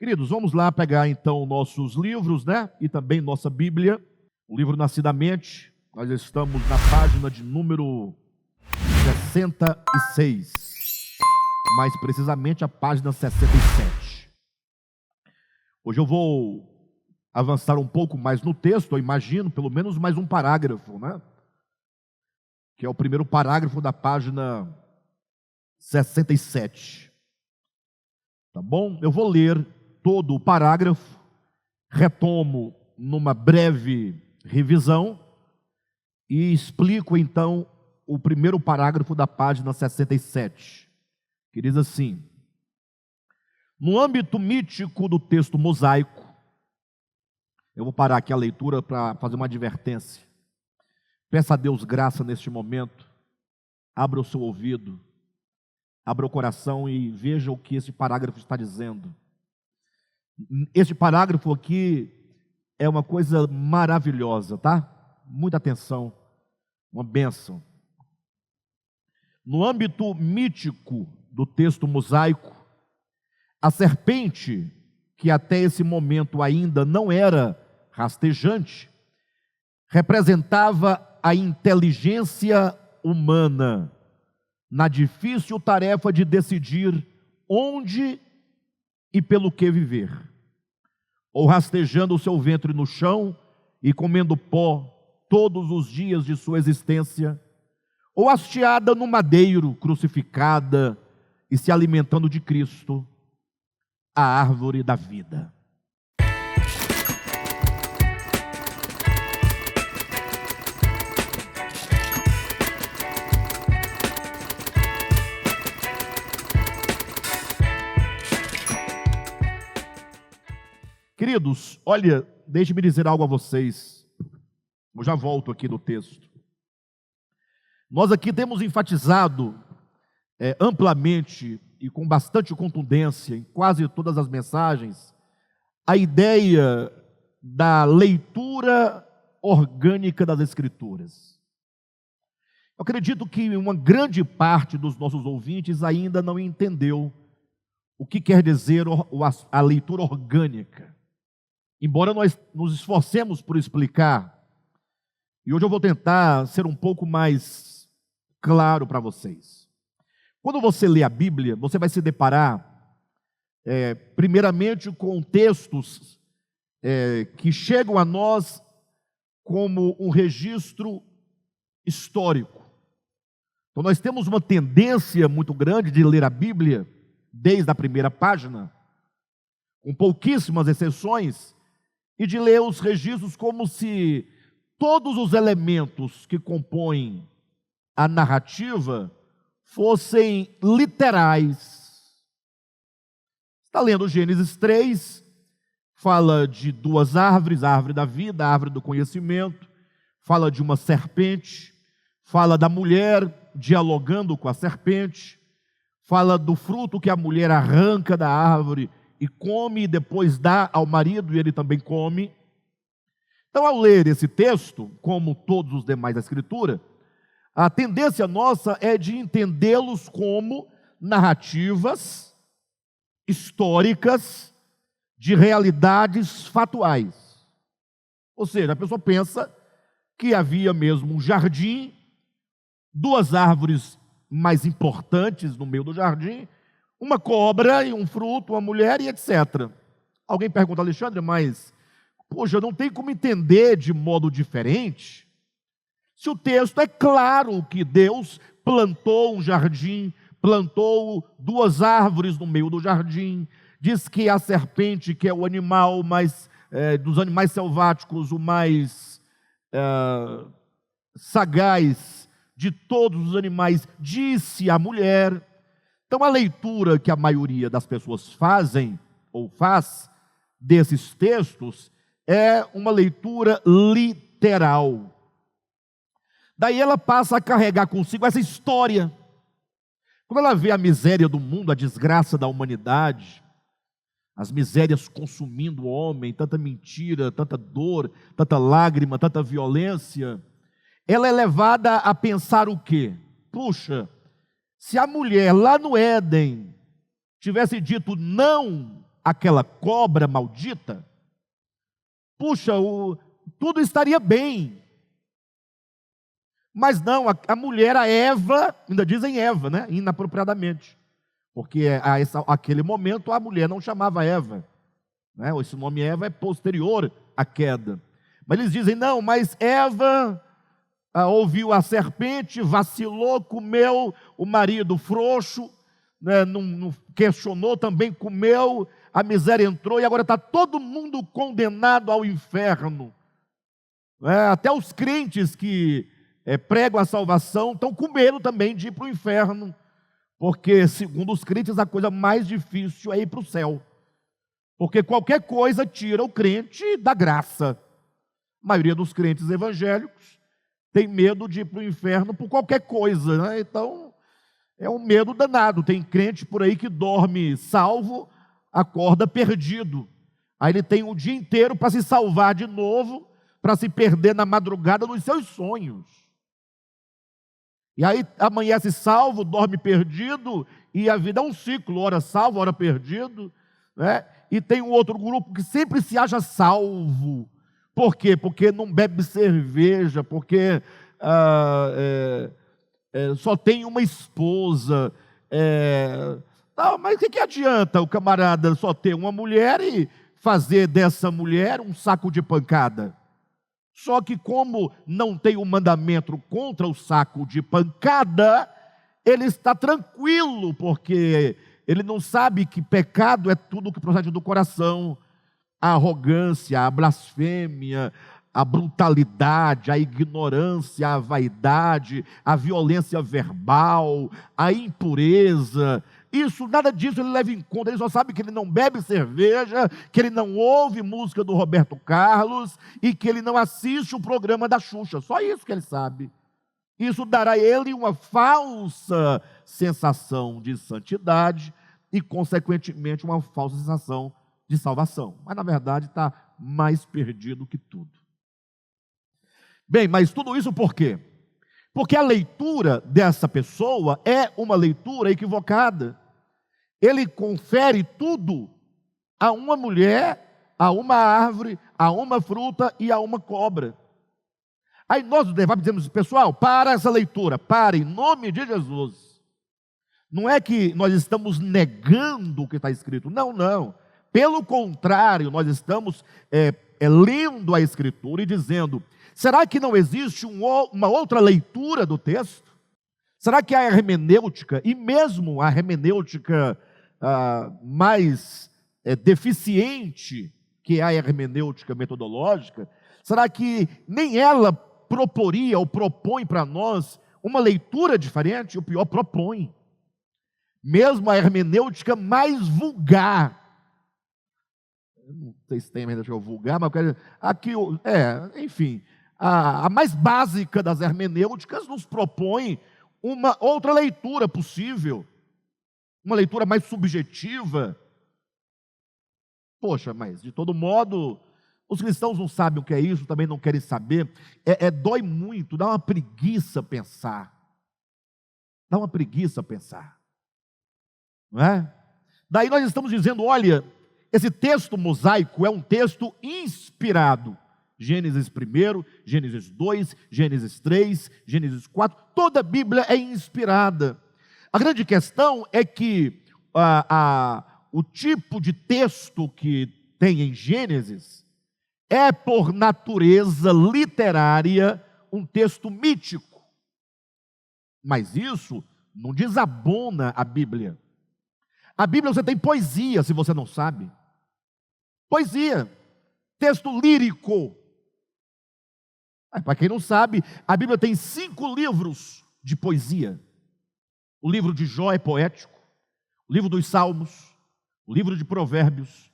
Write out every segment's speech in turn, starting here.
Queridos, vamos lá pegar então nossos livros, né? E também nossa Bíblia, o livro Nascidamente. Nós estamos na página de número 66, mais precisamente a página 67. Hoje eu vou avançar um pouco mais no texto, eu imagino, pelo menos mais um parágrafo, né? Que é o primeiro parágrafo da página 67. Tá bom? Eu vou ler todo o parágrafo, retomo numa breve revisão e explico então o primeiro parágrafo da página 67, que diz assim: no âmbito mítico do texto mosaico, eu vou parar aqui a leitura para fazer uma advertência. Peça a Deus graça neste momento, abra o seu ouvido, abra o coração e veja o que esse parágrafo está dizendo. Este parágrafo aqui é uma coisa maravilhosa, tá? Muita atenção, uma bênção. No âmbito mítico do texto mosaico, a serpente, que até esse momento ainda não era rastejante, representava a inteligência humana na difícil tarefa de decidir onde e pelo que viver, ou rastejando o seu ventre no chão e comendo pó todos os dias de sua existência, ou hasteada no madeiro, crucificada e se alimentando de Cristo, a árvore da vida. Queridos, olha, deixe-me dizer algo a vocês. Eu já volto aqui no texto. Nós aqui temos enfatizado amplamente e com bastante contundência, em quase todas as mensagens, a ideia da leitura orgânica das Escrituras. Eu acredito que uma grande parte dos nossos ouvintes ainda não entendeu o que quer dizer a leitura orgânica. Embora nós nos esforcemos por explicar, e hoje eu vou tentar ser um pouco mais claro para vocês. Quando você lê a Bíblia, você vai se deparar, primeiramente, com textos que chegam a nós como um registro histórico. Então nós temos uma tendência muito grande de ler a Bíblia desde a primeira página, com pouquíssimas exceções, e de ler os registros como se todos os elementos que compõem a narrativa fossem literais. Está lendo Gênesis 3, fala de duas árvores, a árvore da vida, a árvore do conhecimento, fala de uma serpente, fala da mulher dialogando com a serpente, fala do fruto que a mulher arranca da árvore e come e depois dá ao marido e ele também come. Então, ao ler esse texto, como todos os demais da Escritura, a tendência nossa é de entendê-los como narrativas históricas de realidades fatuais. Ou seja, a pessoa pensa que havia mesmo um jardim, duas árvores mais importantes no meio do jardim, uma cobra e um fruto, uma mulher e etc. Alguém pergunta: Alexandre, mas, poxa, não tem como entender de modo diferente? Se o texto é claro que Deus plantou um jardim, plantou duas árvores no meio do jardim, diz que a serpente, que é o animal mais, dos animais selváticos, o mais sagaz de todos os animais, disse à mulher. Então, a leitura que a maioria das pessoas fazem, ou faz, desses textos, é uma leitura literal. Daí ela passa a carregar consigo essa história. Quando ela vê a miséria do mundo, a desgraça da humanidade, as misérias consumindo o homem, tanta mentira, tanta dor, tanta lágrima, tanta violência, ela é levada a pensar o quê? Puxa, se a mulher lá no Éden tivesse dito não aquela cobra maldita, puxa, tudo estaria bem. Mas não, a mulher, a Eva, ainda dizem Eva, né? Inapropriadamente. Porque aquele momento a mulher não chamava Eva, né? Esse nome Eva é posterior à queda. Mas eles dizem, não, mas Eva ouviu a serpente, vacilou, comeu, o marido frouxo, né? Não questionou, também comeu, a miséria entrou e agora está todo mundo condenado ao inferno. Até os crentes que pregam a salvação estão com medo também de ir para o inferno, porque, segundo os crentes, a coisa mais difícil é ir para o céu, porque qualquer coisa tira o crente da graça. A maioria dos crentes evangélicos tem medo de ir para o inferno por qualquer coisa, né? Então, é um medo danado. Tem crente por aí que dorme salvo, acorda perdido. Aí ele tem o dia inteiro para se salvar de novo, para se perder na madrugada nos seus sonhos. E aí amanhece salvo, dorme perdido, e a vida é um ciclo, ora salvo, ora perdido, né? E tem um outro grupo que sempre se acha salvo. Por quê? Porque não bebe cerveja, porque só tem uma esposa. Mas o que adianta o camarada só ter uma mulher e fazer dessa mulher um saco de pancada? Só que como não tem o mandamento contra o saco de pancada, ele está tranquilo, porque ele não sabe que pecado é tudo que procede do coração. A arrogância, a blasfêmia, a brutalidade, a ignorância, a vaidade, a violência verbal, a impureza. Isso, nada disso ele leva em conta. Ele só sabe que ele não bebe cerveja, que ele não ouve música do Roberto Carlos e que ele não assiste o programa da Xuxa. Só isso que ele sabe. Isso dará a ele uma falsa sensação de santidade e, consequentemente, uma falsa sensação de salvação. Mas, na verdade, está mais perdido que tudo. Bem, mas tudo isso por quê? Porque a leitura dessa pessoa é uma leitura equivocada. Ele confere tudo a uma mulher, a uma árvore, a uma fruta e a uma cobra. Aí nós dizemos, pessoal, para essa leitura, para, em nome de Jesus. Não é que nós estamos negando o que está escrito, não. Pelo contrário, nós estamos lendo a Escritura e dizendo, será que não existe uma outra leitura do texto? Será que a hermenêutica, e mesmo a hermenêutica mais deficiente, que é a hermenêutica metodológica, será que nem ela proporia ou propõe para nós uma leitura diferente? O pior, propõe. Mesmo a hermenêutica mais vulgar, não sei se tem hermenêutica vulgar, mas eu quero dizer, aqui, enfim, a mais básica das hermenêuticas nos propõe uma outra leitura possível, uma leitura mais subjetiva. Poxa, mas de todo modo, os cristãos não sabem o que é isso, também não querem saber. Dói muito, dá uma preguiça pensar. Dá uma preguiça pensar. Não é? Daí nós estamos dizendo, olha, esse texto mosaico é um texto inspirado. Gênesis 1, Gênesis 2, Gênesis 3, Gênesis 4, toda a Bíblia é inspirada. A grande questão é que o tipo de texto que tem em Gênesis é, por natureza literária, um texto mítico. Mas isso não desabona a Bíblia. A Bíblia você tem poesia, se você não sabe. Poesia, texto lírico. Para quem não sabe, a Bíblia tem 5 livros de poesia. O livro de Jó é poético, o livro dos Salmos, o livro de Provérbios,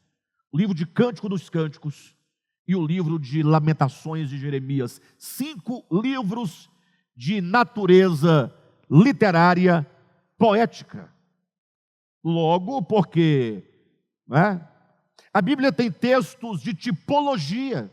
o livro de Cântico dos Cânticos e o livro de Lamentações de Jeremias. 5 livros de natureza literária poética. Logo, porque a Bíblia tem textos de tipologia.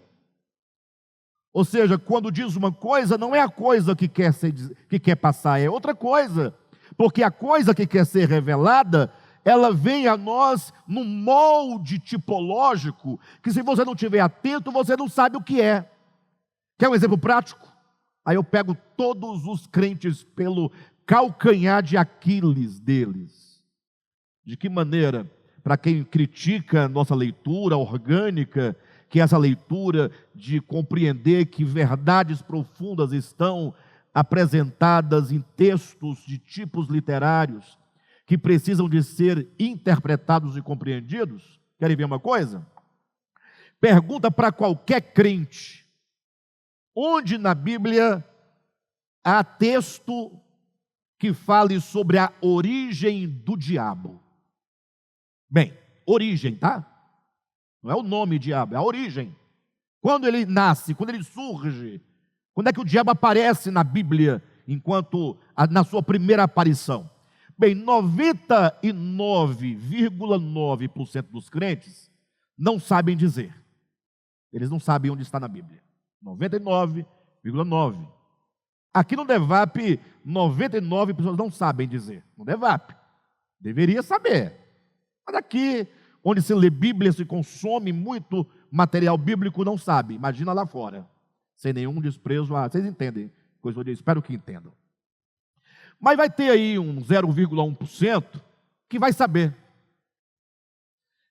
Ou seja, quando diz uma coisa, não é a coisa que quer passar, é outra coisa. Porque a coisa que quer ser revelada ela vem a nós num molde tipológico, que se você não estiver atento, você não sabe o que é. Quer um exemplo prático? Aí eu pego todos os crentes pelo calcanhar de Aquiles deles. De que maneira? Para quem critica a nossa leitura orgânica, que é essa leitura de compreender que verdades profundas estão apresentadas em textos de tipos literários, que precisam de ser interpretados e compreendidos. Querem ver uma coisa? Pergunta para qualquer crente: onde na Bíblia há texto que fale sobre a origem do diabo? Bem, origem, tá? Não é o nome diabo, é a origem. Quando ele nasce, quando ele surge, quando é que o diabo aparece na Bíblia, na sua primeira aparição? Bem, 99,9% dos crentes não sabem dizer. Eles não sabem onde está na Bíblia. 99,9%. Aqui no DEVAP, 99 pessoas não sabem dizer. No DEVAP. Deveria saber. Mas aqui, onde se lê Bíblia, se consome muito material bíblico, não sabe. Imagina lá fora. Sem nenhum desprezo. Vocês entendem? Coisa eu espero que entendam. Mas vai ter aí um 0,1% que vai saber.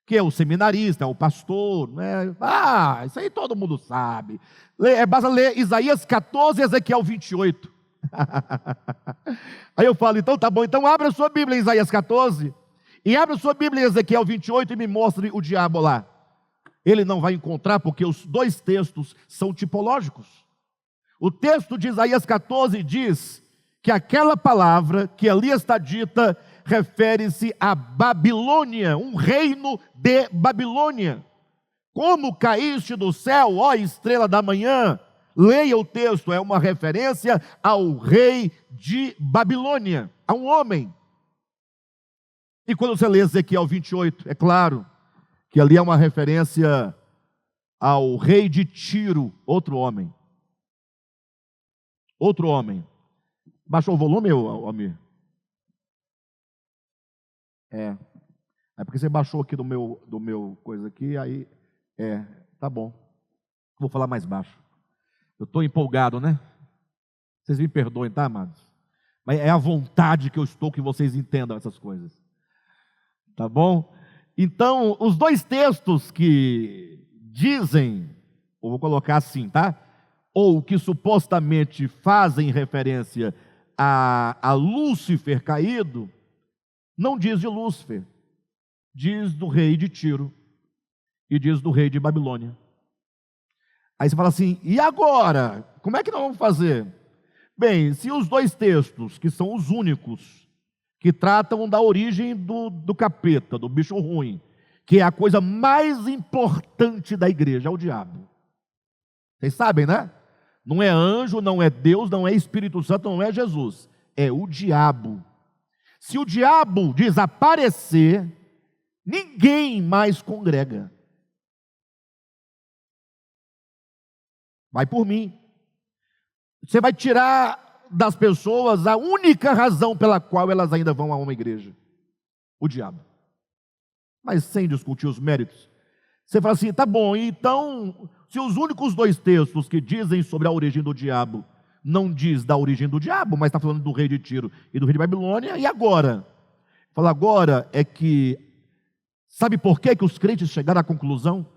Que é o seminarista, é o pastor, né? Isso aí todo mundo sabe. Basta ler Isaías 14 e Ezequiel 28. Aí eu falo, então tá bom, então abra a sua Bíblia em Isaías 14 e abra a sua Bíblia em Ezequiel 28 e me mostre o diabo lá. Ele não vai encontrar, porque os dois textos são tipológicos. O texto de Isaías 14 diz que aquela palavra que ali está dita refere-se a Babilônia, um reino de Babilônia. Como caíste do céu, ó estrela da manhã? Leia o texto, é uma referência ao rei de Babilônia, a um homem. E quando você lê Ezequiel 28, é claro que ali é uma referência ao rei de Tiro, outro homem. Outro homem. Baixou o volume, Almir? É porque você baixou aqui do meu coisa aqui, aí, tá bom. Vou falar mais baixo. Eu estou empolgado, né? Vocês me perdoem, tá, amados? Mas é a vontade que eu estou que vocês entendam essas coisas. Tá bom? Então, os dois textos que dizem, ou vou colocar assim, tá? Ou que supostamente fazem referência a Lúcifer caído, não diz de Lúcifer, diz do rei de Tiro e diz do rei de Babilônia. Aí você fala assim, e agora? Como é que nós vamos fazer? Bem, se os dois textos, que são os únicos, que tratam da origem do capeta, do bicho ruim, que é a coisa mais importante da igreja, é o diabo. Vocês sabem, né? Não é anjo, não é Deus, não é Espírito Santo, não é Jesus. É o diabo. Se o diabo desaparecer, ninguém mais congrega. Vai por mim. Você vai tirar das pessoas a única razão pela qual elas ainda vão a uma igreja. O diabo. Mas sem discutir os méritos. Você fala assim, tá bom, então, se os únicos dois textos que dizem sobre a origem do diabo, não diz da origem do diabo, mas está falando do rei de Tiro e do rei de Babilônia, e agora? Fala, agora é que, sabe por que os crentes chegaram à conclusão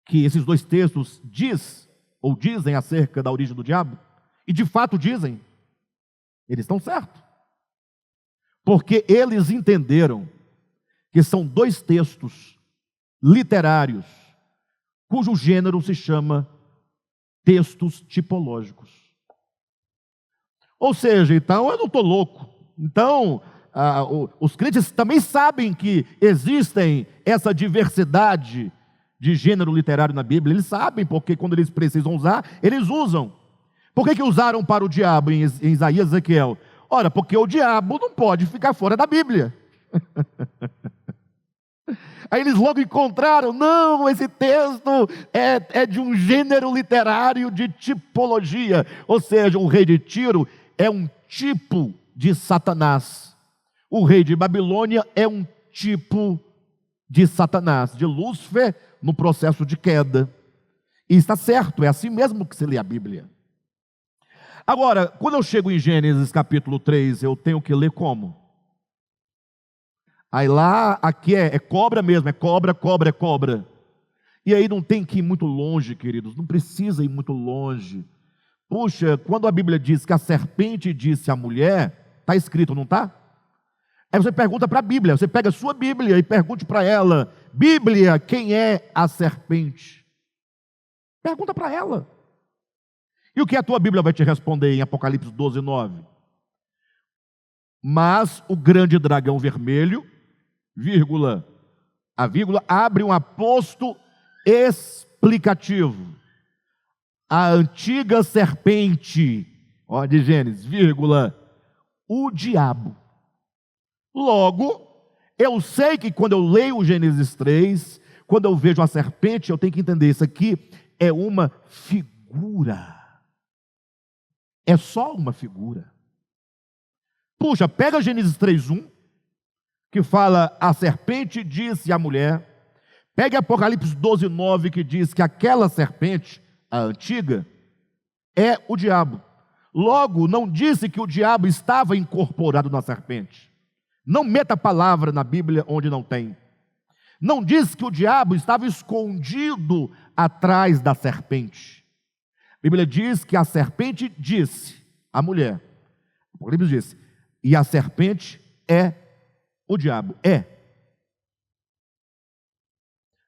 que esses dois textos dizem acerca da origem do diabo? E de fato dizem. Eles estão certos. Porque eles entenderam que são dois textos literários, cujo gênero se chama textos tipológicos. Ou seja, então eu não estou louco. Então, os crentes também sabem que existem essa diversidade de gênero literário na Bíblia. Eles sabem, porque quando eles precisam usar, eles usam. Por que usaram para o diabo em Isaías e Ezequiel? Ora, porque o diabo não pode ficar fora da Bíblia. Aí eles logo encontraram, não, esse texto é de um gênero literário de tipologia. Ou seja, o rei de Tiro é um tipo de Satanás. O rei de Babilônia é um tipo de Satanás, de Lúcifer, no processo de queda. E está certo, é assim mesmo que se lê a Bíblia. Agora, quando eu chego em Gênesis capítulo 3, eu tenho que ler como? Aí lá, aqui é cobra mesmo, é cobra, cobra, é cobra. E aí não tem que ir muito longe, queridos, não precisa ir muito longe. Puxa, quando a Bíblia diz que a serpente disse à mulher, está escrito, não está? Aí você pergunta para a Bíblia, você pega a sua Bíblia e pergunte para ela: Bíblia, quem é a serpente? Pergunta para ela. E o que a tua Bíblia vai te responder em Apocalipse 12, 9? Mas o grande dragão vermelho, vírgula, a vírgula, abre um aposto explicativo. A antiga serpente, ó, de Gênesis, vírgula, o diabo. Logo, eu sei que quando eu leio o Gênesis 3, quando eu vejo a serpente, eu tenho que entender, isso aqui é uma figura. É só uma figura. Puxa, pega Gênesis 3:1, que fala, a serpente disse à mulher. Pega Apocalipse 12:9, que diz que aquela serpente, a antiga, é o diabo. Logo, não disse que o diabo estava incorporado na serpente. Não meta a palavra na Bíblia onde não tem. Não diz que o diabo estava escondido atrás da serpente. A Bíblia diz que a serpente disse à mulher. O Apocalipse disse, e a serpente é o diabo. É.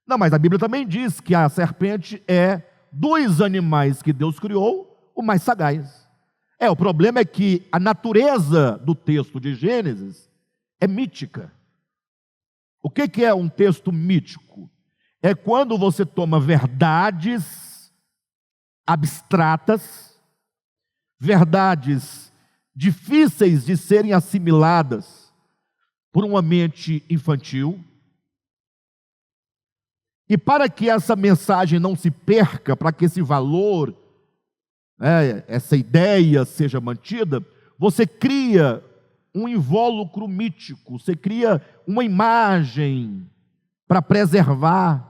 Não, mas a Bíblia também diz que a serpente é dos animais que Deus criou, o mais sagaz. O problema é que a natureza do texto de Gênesis é mítica. O que é um texto mítico? É quando você toma verdades abstratas, verdades difíceis de serem assimiladas por uma mente infantil, e para que essa mensagem não se perca, para que esse valor, essa ideia seja mantida, você cria um invólucro mítico, você cria uma imagem para preservar.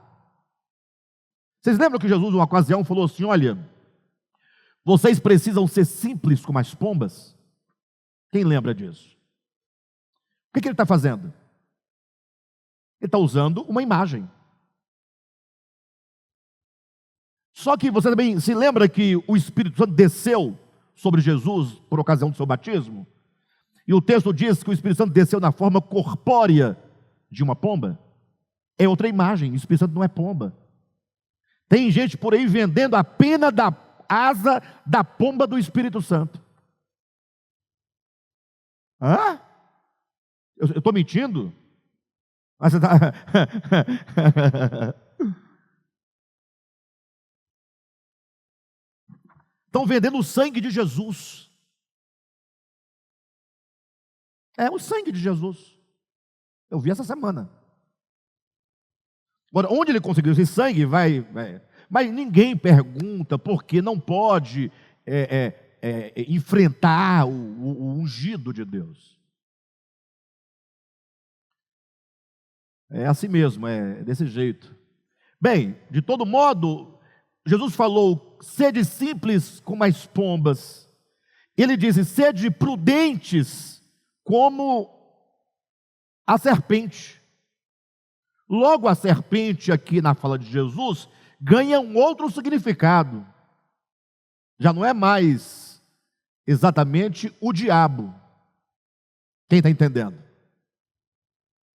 Vocês lembram que Jesus, numa ocasião, falou assim: olha, vocês precisam ser simples como as pombas? Quem lembra disso? O que ele está fazendo? Ele está usando uma imagem. Só que você também se lembra que o Espírito Santo desceu sobre Jesus por ocasião do seu batismo? E o texto diz que o Espírito Santo desceu na forma corpórea de uma pomba. É outra imagem, o Espírito Santo não é pomba. Tem gente por aí vendendo a pena da asa da pomba do Espírito Santo. Hã? Eu estou mentindo? Mas você está... Estão vendendo o sangue de Jesus. É o sangue de Jesus. Eu vi essa semana. Agora, onde ele conseguiu esse sangue, vai. Mas ninguém pergunta porque não pode enfrentar o ungido de Deus. É assim mesmo, é desse jeito. Bem, de todo modo, Jesus falou, sede simples como as pombas. Ele disse, sede prudentes como a serpente. Logo, a serpente aqui na fala de Jesus ganha um outro significado. Já não é mais exatamente o diabo. Quem está entendendo?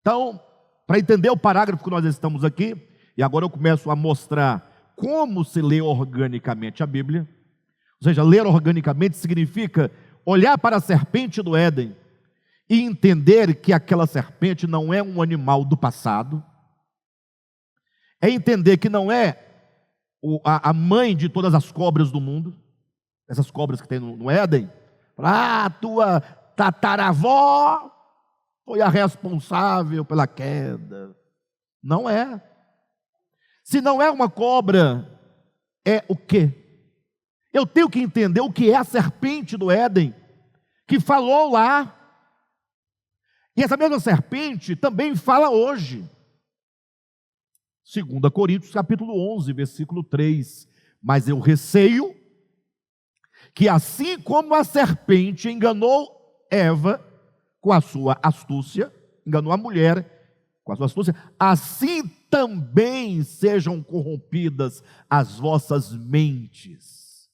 Então, para entender o parágrafo que nós estamos aqui, e agora eu começo a mostrar como se lê organicamente a Bíblia. Ou seja, ler organicamente significa olhar para a serpente do Éden e entender que aquela serpente não é um animal do passado. É entender que não é a mãe de todas as cobras do mundo, essas cobras que tem no Éden. Tua tataravó foi a responsável pela queda. Não é. Se não é uma cobra, é o quê? Eu tenho que entender o que é a serpente do Éden, que falou lá. E essa mesma serpente também fala hoje. 2 Coríntios capítulo 11, versículo 3. Mas eu receio que assim como a serpente enganou Eva com a sua astúcia, enganou a mulher com a sua astúcia, assim também sejam corrompidas as vossas mentes,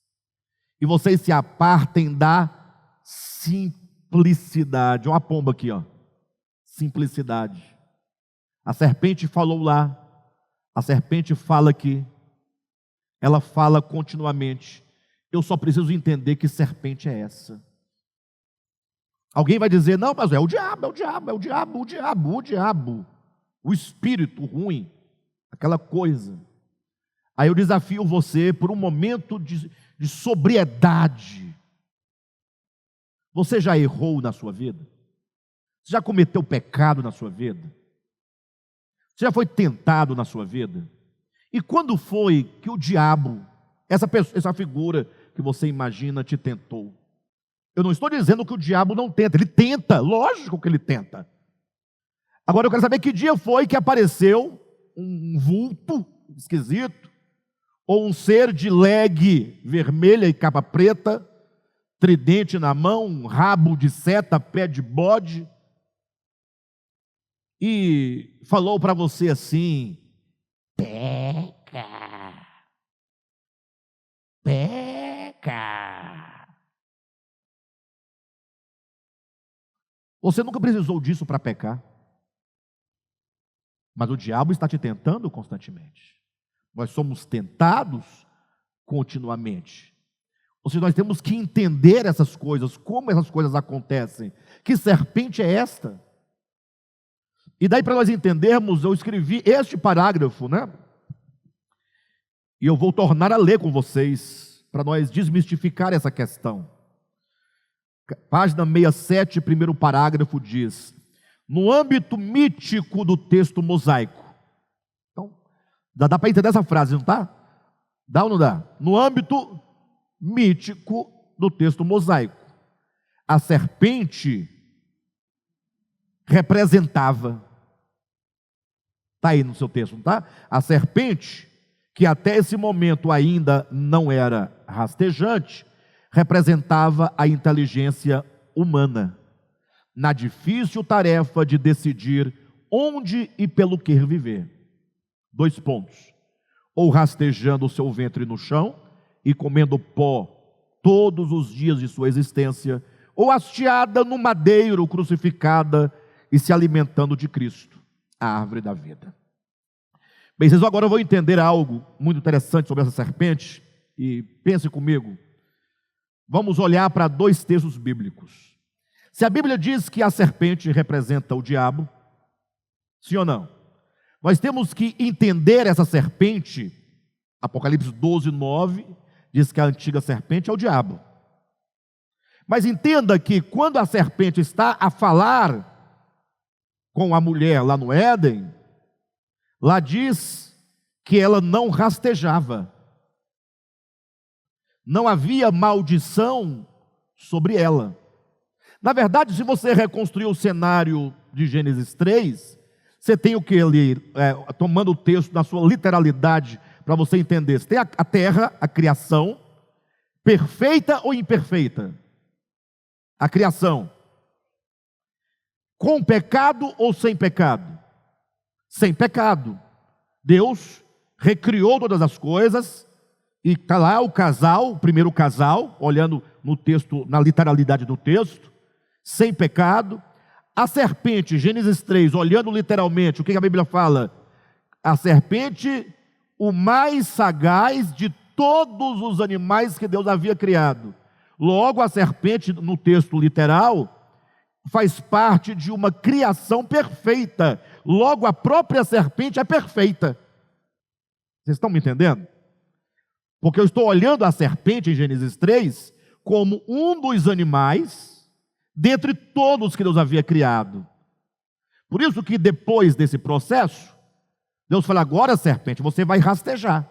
e vocês se apartem da simplicidade. Olha a pomba aqui, ó. Simplicidade. A serpente falou lá, a serpente fala aqui, ela fala continuamente. Eu só preciso entender que serpente é essa. Alguém vai dizer, não, mas é o diabo, é o diabo, é o diabo, o diabo, o diabo, o espírito ruim, aquela coisa. Aí eu desafio você por um momento de sobriedade. Você já errou na sua vida? Você já cometeu pecado na sua vida? Você já foi tentado na sua vida? E quando foi que o diabo, essa figura que você imagina, te tentou? Eu não estou dizendo que o diabo não tenta, ele tenta, lógico que ele tenta. Agora eu quero saber que dia foi que apareceu um vulto esquisito, ou um ser de legue vermelha e capa preta, tridente na mão, um rabo de seta, pé de bode, e falou para você assim: peca, peca. Você nunca precisou disso para pecar, mas o diabo está te tentando constantemente. Nós somos tentados continuamente. Ou seja, nós temos que entender essas coisas, como essas coisas acontecem. Que serpente é esta? E daí, para nós entendermos, eu escrevi este parágrafo, né? E eu vou tornar a ler com vocês, para nós desmistificar essa questão. Página 67, primeiro parágrafo diz: no âmbito mítico do texto mosaico. Então, dá para entender essa frase, não está? Dá ou não dá? No âmbito mítico do texto mosaico, a serpente representava, está aí no seu texto, não está? A serpente, que até esse momento ainda não era rastejante, representava a inteligência humana, na difícil tarefa de decidir onde e pelo que viver. 2 pontos: ou rastejando o seu ventre no chão e comendo pó todos os dias de sua existência, ou hasteada no madeiro, crucificada e se alimentando de Cristo, a árvore da vida. Bem, vocês agora vão entender algo muito interessante sobre essa serpente, e pense comigo. Vamos olhar para 2 textos bíblicos. Se a Bíblia diz que a serpente representa o diabo, sim ou não? Nós temos que entender essa serpente. Apocalipse 12, 9 diz que a antiga serpente é o diabo. Mas entenda que quando a serpente está a falar com a mulher lá no Éden, lá diz que ela não rastejava. Não havia maldição sobre ela. Na verdade, se você reconstruir o cenário de Gênesis 3, você tem o que ali, tomando o texto na sua literalidade, para você entender. Você tem a terra, a criação, perfeita ou imperfeita? A criação. Com pecado ou sem pecado? Sem pecado. Deus recriou todas as coisas, e está lá o casal, o primeiro casal, olhando no texto, na literalidade do texto, sem pecado. A serpente, Gênesis 3, olhando literalmente, o que a Bíblia fala? A serpente, o mais sagaz de todos os animais que Deus havia criado. Logo, a serpente, no texto literal, faz parte de uma criação perfeita. Logo, a própria serpente é perfeita. Vocês estão me entendendo? Porque eu estou olhando a serpente em Gênesis 3 como um dos animais dentre todos que Deus havia criado. Por isso que depois desse processo, Deus fala: agora, serpente, você vai rastejar.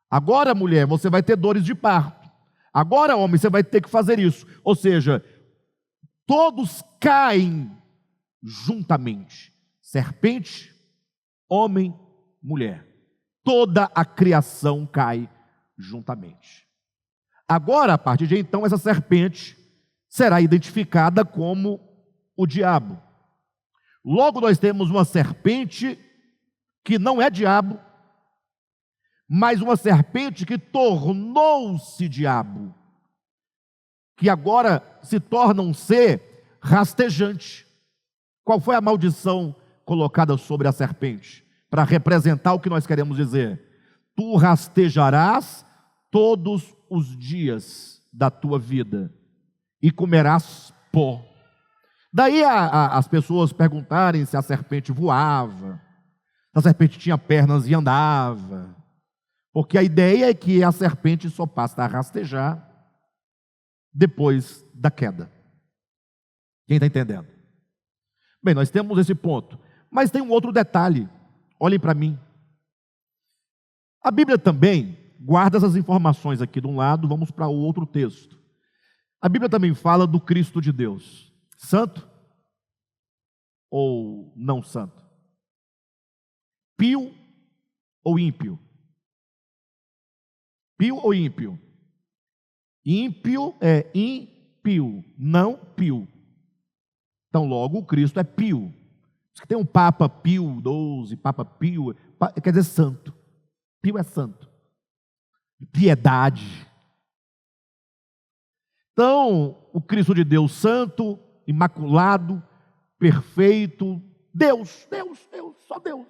Agora, mulher, você vai ter dores de parto. Agora, homem, você vai ter que fazer isso. Ou seja, todos caem juntamente. Serpente, homem, mulher. Toda a criação cai juntamente. Agora, a partir de então, essa serpente será identificada como o diabo. Logo, nós temos uma serpente que não é diabo, mas uma serpente que tornou-se diabo, que agora se torna um ser rastejante. Qual foi a maldição colocada sobre a serpente? Para representar o que nós queremos dizer: tu rastejarás todos os dias da tua vida e comerás pó. Daí as pessoas perguntarem se a serpente voava, se a serpente tinha pernas e andava, porque a ideia é que a serpente só passa a rastejar depois da queda. Quem está entendendo? Bem, nós temos esse ponto, mas tem um outro detalhe. Olhem para mim. A Bíblia também guarda essas informações aqui de um lado, vamos para o outro texto. A Bíblia também fala do Cristo de Deus. Santo ou não santo? Pio ou ímpio? Pio ou ímpio? Ímpio é impio, não pio. Então, logo, o Cristo é pio. Tem um Papa Pio XII, Papa Pio, quer dizer santo. Pio é santo. Piedade. Então, o Cristo de Deus santo, imaculado, perfeito, Deus, só Deus.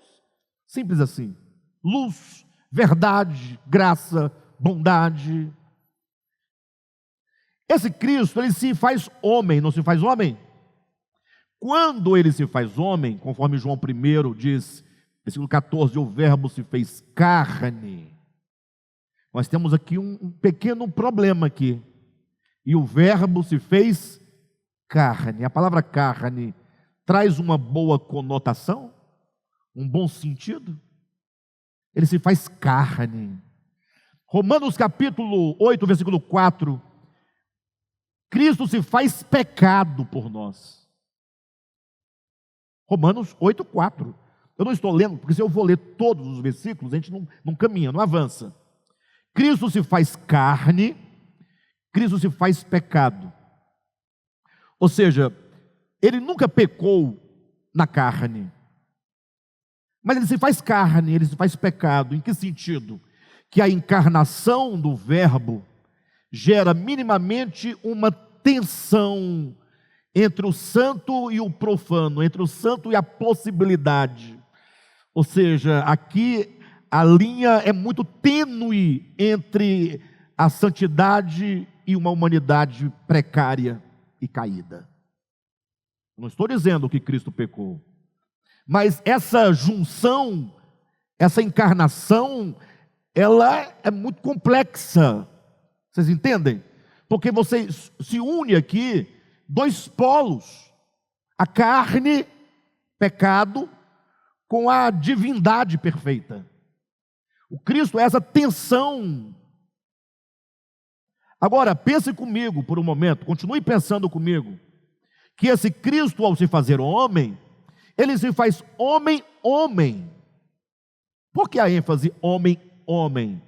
Simples assim. Luz, verdade, graça, bondade. Esse Cristo, ele se faz homem, não se faz homem? Quando ele se faz homem, conforme João 1 diz, versículo 14, o verbo se fez carne. Nós temos aqui um pequeno problema aqui. E o verbo se fez carne. A palavra carne traz uma boa conotação? Um bom sentido? Ele se faz carne. Romanos capítulo 8, versículo 4. Cristo se faz pecado por nós. Romanos 8, 4. Eu não estou lendo, porque se eu vou ler todos os versículos, a gente não caminha, não avança. Cristo se faz carne, Cristo se faz pecado. Ou seja, ele nunca pecou na carne, mas ele se faz carne, ele se faz pecado. Em que sentido? Que a encarnação do verbo gera minimamente uma tensão entre o santo e o profano, entre o santo e a possibilidade. Ou seja, aqui a linha é muito tênue entre a santidade e uma humanidade precária e caída. Não estou dizendo que Cristo pecou, mas essa junção, essa encarnação, ela é muito complexa. Vocês entendem? Porque você se une aqui dois polos: a carne, pecado, com a divindade perfeita. O Cristo é essa tensão. Agora, pense comigo por um momento, continue pensando comigo, que esse Cristo, ao se fazer homem, ele se faz homem. Por que a ênfase homem?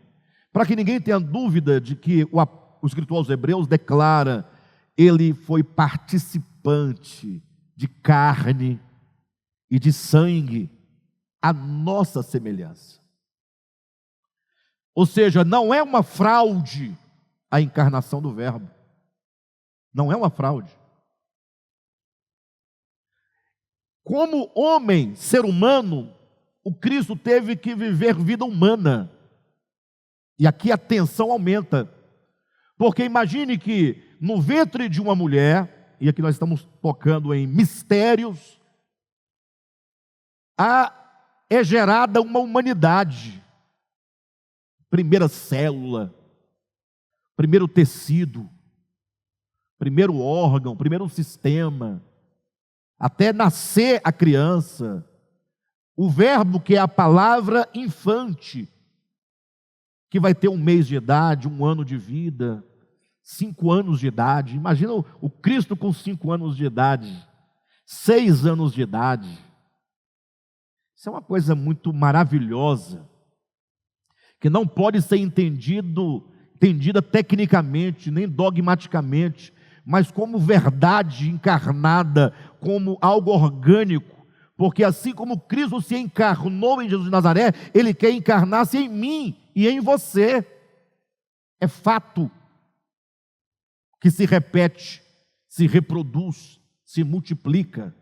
Para que ninguém tenha dúvida de que o escritor aos Hebreus declara: ele foi participante de carne e de sangue, a nossa semelhança. Ou seja, não é uma fraude a encarnação do verbo. Não é uma fraude. Como homem, ser humano, o Cristo teve que viver vida humana. E aqui a tensão aumenta. Porque imagine que no ventre de uma mulher, e aqui nós estamos tocando em mistérios, é gerada uma humanidade. Primeira célula, primeiro tecido, primeiro órgão, primeiro sistema, até nascer a criança. O verbo, que é a palavra infante, que vai ter 1 mês de idade, 1 ano de vida, 5 anos de idade. Imagina o Cristo com 5 anos de idade, 6 anos de idade. Isso é uma coisa muito maravilhosa, que não pode ser entendida tecnicamente, nem dogmaticamente, mas como verdade encarnada, como algo orgânico, porque assim como Cristo se encarnou em Jesus de Nazaré, Ele quer encarnar-se em mim e em você. É fato que se repete, se reproduz, se multiplica.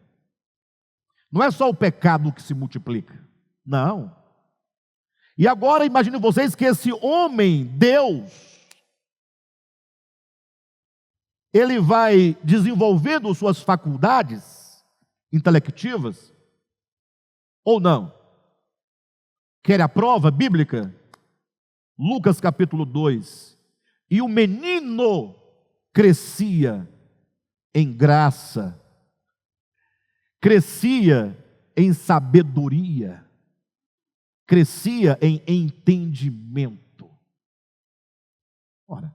Não é só o pecado que se multiplica, não. E agora imagine vocês que esse homem, Deus, ele vai desenvolvendo suas faculdades intelectivas, ou não? Quer a prova bíblica? Lucas capítulo 2. E o menino crescia em graça, crescia em sabedoria, crescia em entendimento. Ora,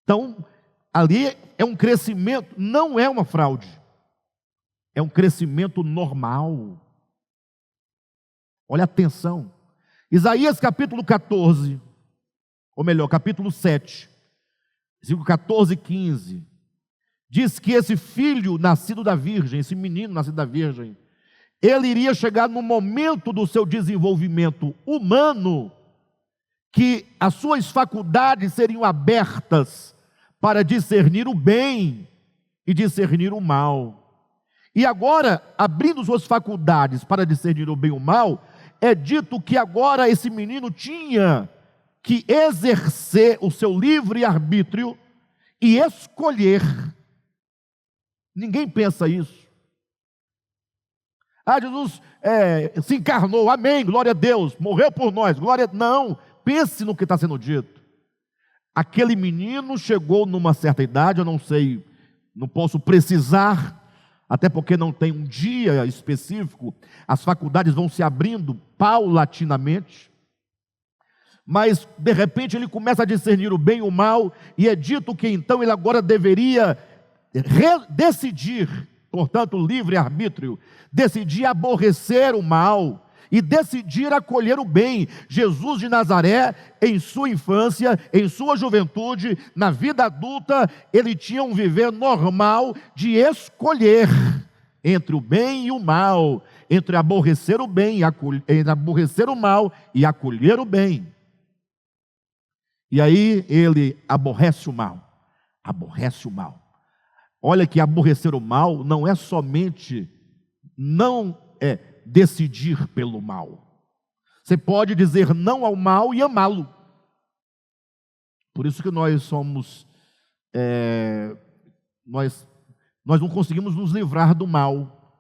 então, ali é um crescimento, não é uma fraude, é um crescimento normal. Olha, atenção, Isaías capítulo 14, ou melhor, capítulo 7, versículo 14 e 15, diz que esse filho nascido da virgem, esse menino nascido da virgem, ele iria chegar no momento do seu desenvolvimento humano, que as suas faculdades seriam abertas para discernir o bem e discernir o mal. E agora, abrindo suas faculdades para discernir o bem e o mal, é dito que agora esse menino tinha que exercer o seu livre-arbítrio e escolher. Ninguém pensa isso. Jesus se encarnou, amém, glória a Deus, morreu por nós, glória a... Não, pense no que está sendo dito. Aquele menino chegou numa certa idade, eu não sei, não posso precisar, até porque não tem um dia específico, as faculdades vão se abrindo paulatinamente, mas de repente ele começa a discernir o bem e o mal, e é dito que então ele agora deveria decidir, portanto, livre-arbítrio, decidir aborrecer o mal e decidir acolher o bem. Jesus de Nazaré, em sua infância, em sua juventude, na vida adulta, ele tinha um viver normal de escolher entre o bem e o mal, entre aborrecer o bem e entre aborrecer o mal e acolher o bem. E aí ele aborrece o mal, aborrece o mal. Olha que aborrecer o mal não é somente decidir pelo mal. Você pode dizer não ao mal e amá-lo. Por isso que nós somos, nós não conseguimos nos livrar do mal.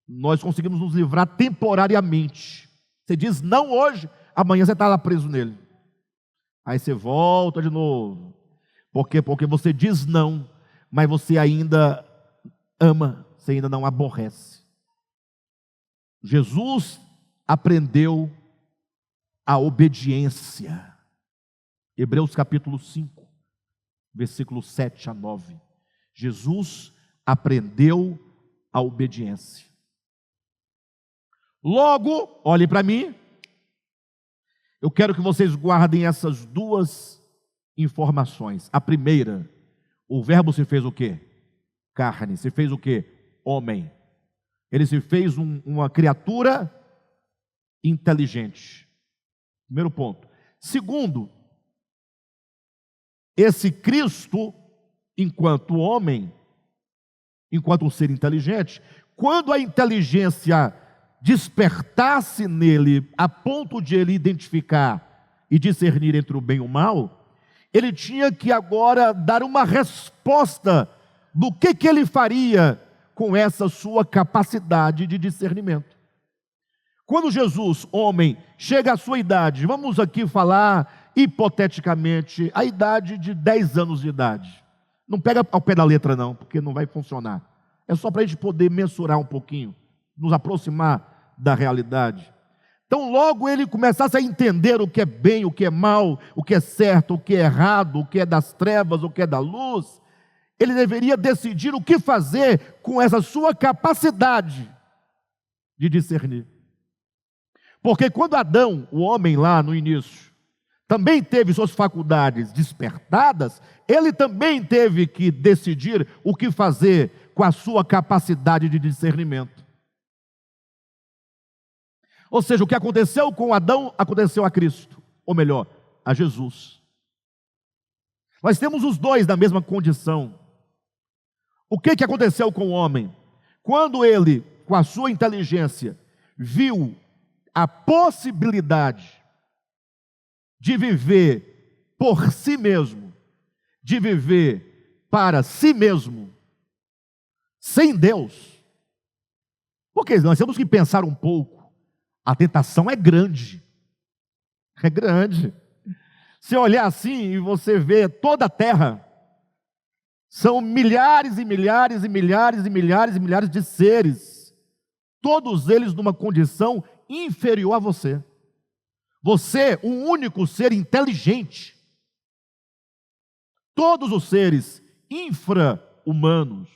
Nós conseguimos nos livrar temporariamente. Você diz não hoje, amanhã você está lá preso nele. Aí você volta de novo. Por quê? Porque você diz não, mas você ainda ama, você ainda não aborrece. Jesus aprendeu a obediência. Hebreus capítulo 5, versículo 7 a 9. Jesus aprendeu a obediência. Logo, olhe para mim, eu quero que vocês guardem essas duas informações. A primeira, o verbo se fez o quê? Carne. Se fez o quê? Homem. Ele se fez uma criatura inteligente. Primeiro ponto. Segundo, esse Cristo, enquanto homem, enquanto um ser inteligente, quando a inteligência despertasse nele a ponto de ele identificar e discernir entre o bem e o mal, ele tinha que agora dar uma resposta do que ele faria com essa sua capacidade de discernimento. Quando Jesus, homem, chega à sua idade, vamos aqui falar hipoteticamente, a idade de 10 anos de idade. Não pega ao pé da letra não, porque não vai funcionar. É só para a gente poder mensurar um pouquinho, nos aproximar da realidade. Então logo ele começasse a entender o que é bem, o que é mal, o que é certo, o que é errado, o que é das trevas, o que é da luz, ele deveria decidir o que fazer com essa sua capacidade de discernir. Porque quando Adão, o homem lá no início, também teve suas faculdades despertadas, ele também teve que decidir o que fazer com a sua capacidade de discernimento. Ou seja, o que aconteceu com Adão, aconteceu a Cristo, ou melhor, a Jesus. Nós temos os dois na mesma condição. O que aconteceu com o homem? Quando ele, com a sua inteligência, viu a possibilidade de viver por si mesmo, de viver para si mesmo, sem Deus. Porque nós temos que pensar um pouco, a tentação é grande. É grande. Se olhar assim e você vê toda a terra, são milhares e milhares e milhares e milhares e milhares de seres, todos eles numa condição inferior a você. Você, um único ser inteligente. Todos os seres infra-humanos,